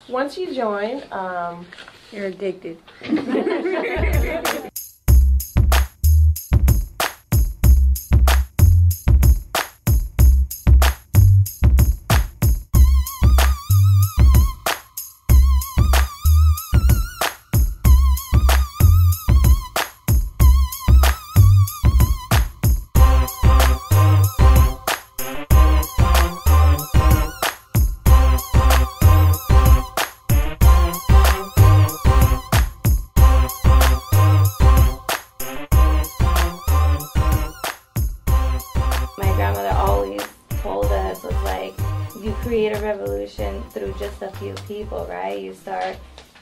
Once you join, you're addicted. My grandmother always told us, was like, you create a revolution through just a few people, right? You start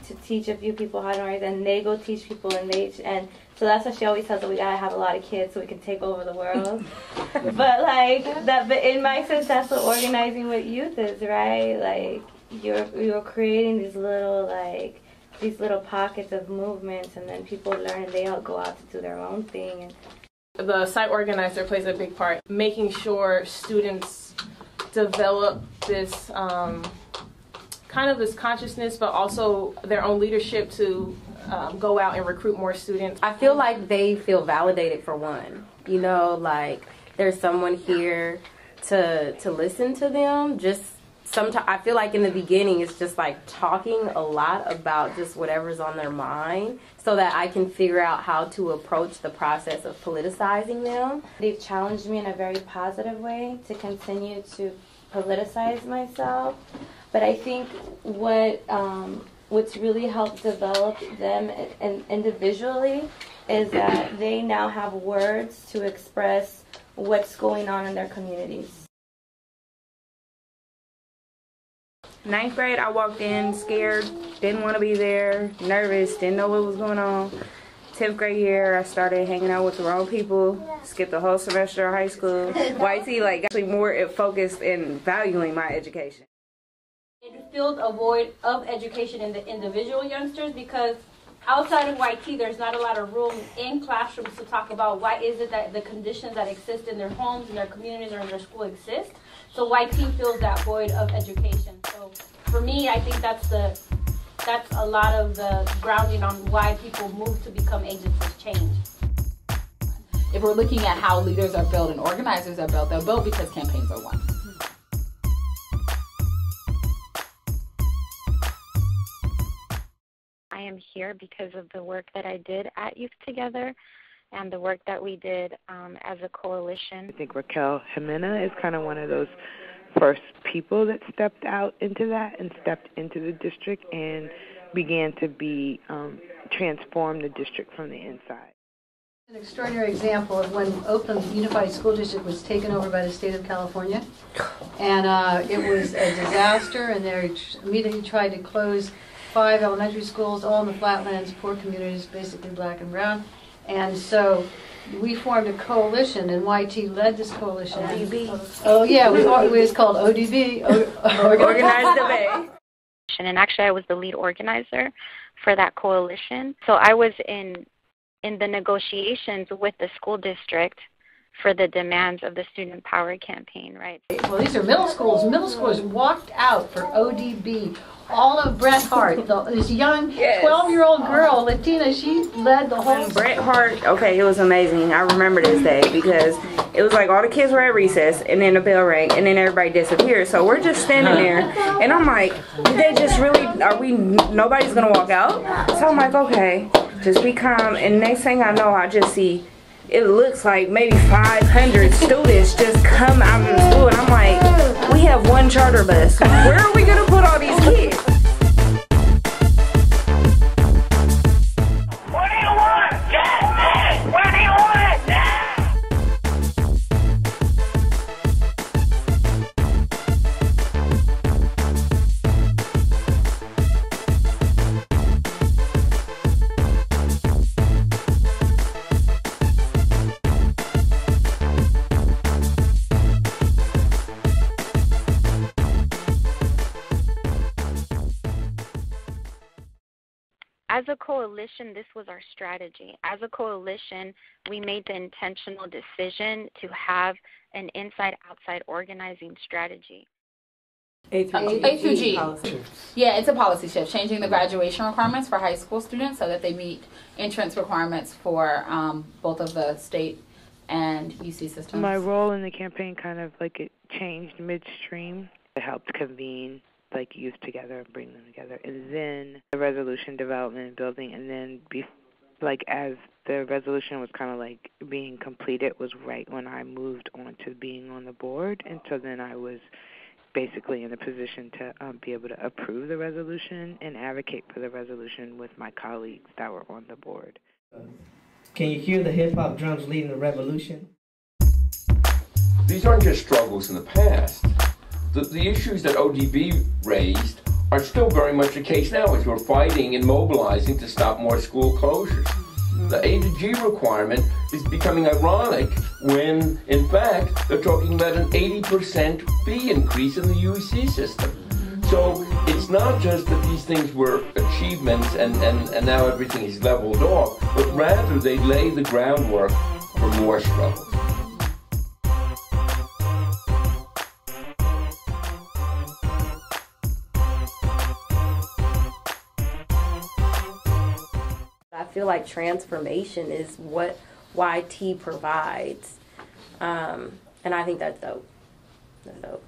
to teach a few people how to write, and they go teach people, and so that's what she always says, that we gotta have a lot of kids so we can take over the world. But in my sense, that's what organizing with youth is, right? Like, you're creating these little pockets of movements, and then people learn, and they all go out to do their own thing. The site organizer plays a big part, making sure students develop this kind of this consciousness, but also their own leadership to go out and recruit more students. I feel like they feel validated, for one. You know, like there's someone here to listen to them. Just sometimes I feel like in the beginning it's just like talking a lot about just whatever's on their mind, so that I can figure out how to approach the process of politicizing them. They've challenged me in a very positive way to continue to politicize myself. But I think what's really helped develop them individually is that they now have words to express what's going on in their communities. 9th grade, I walked in scared, didn't want to be there, nervous, didn't know what was going on. 10th grade year, I started hanging out with the wrong people, skipped the whole semester of high school. YT, like, actually more focused in valuing my education. It filled a void of education in the individual youngsters, because outside of YT, there's not a lot of room in classrooms to talk about why is it that the conditions that exist in their homes, in their communities, or in their school exist. So YT fills that void of education. So for me, I think that's a lot of the grounding on why people move to become agents of change. If we're looking at how leaders are built and organizers are built, they're built because campaigns are won. I am here because of the work that I did at Youth Together and the work that we did as a coalition. I think Raquel Jimena is kind of one of those first people that stepped out into that and stepped into the district and began to transform the district from the inside. An extraordinary example of when Oakland Unified School District was taken over by the state of California, and it was a disaster, and they immediately tried to close 5 elementary schools, all in the flatlands, poor communities, basically black and brown. And so we formed a coalition, and YT led this coalition. ODB. Oh yeah, it was called ODB, Organized Debate. And actually I was the lead organizer for that coalition. So I was in the negotiations with the school district for the demands of the Student Power campaign, right? Well, these are middle schools. Middle schoolers walked out for ODB. All of Bret Hart, this young 12-year-old girl, Latina, she led the whole... Bret Hart, okay, it was amazing. I remember this day because it was like all the kids were at recess, and then the bell rang, and then everybody disappeared. So we're just standing there, and I'm like, did they just really, nobody's going to walk out? So I'm like, okay, just be calm. And next thing I know, I just see, it looks like maybe 500 students just come out of the school, and I'm like, we have one charter bus. Where are we going to put all these kids? What do you want? Justice! What do you want? As a coalition, this was our strategy. As a coalition, we made the intentional decision to have an inside-outside organizing strategy. A through G. policy. Yeah, it's a policy shift, changing the graduation requirements for high school students so that they meet entrance requirements for both of the state and UC systems. My role in the campaign kind of like it changed midstream. It helped convene like youth together and bring them together, and then the resolution development and building, and then like as the resolution was kind of like being completed was right when I moved on to being on the board, and so then I was basically in a position to be able to approve the resolution and advocate for the resolution with my colleagues that were on the board. Can you hear the hip-hop drums leading the revolution? These aren't just struggles in the past. The issues that ODB raised are still very much the case now as we're fighting and mobilizing to stop more school closures. The A to G requirement is becoming ironic when, in fact, they're talking about an 80% fee increase in the UEC system. So it's not just that these things were achievements and now everything is leveled off, but rather they lay the groundwork for more struggles. I feel like transformation is what YT provides, and I think that's dope. That's dope.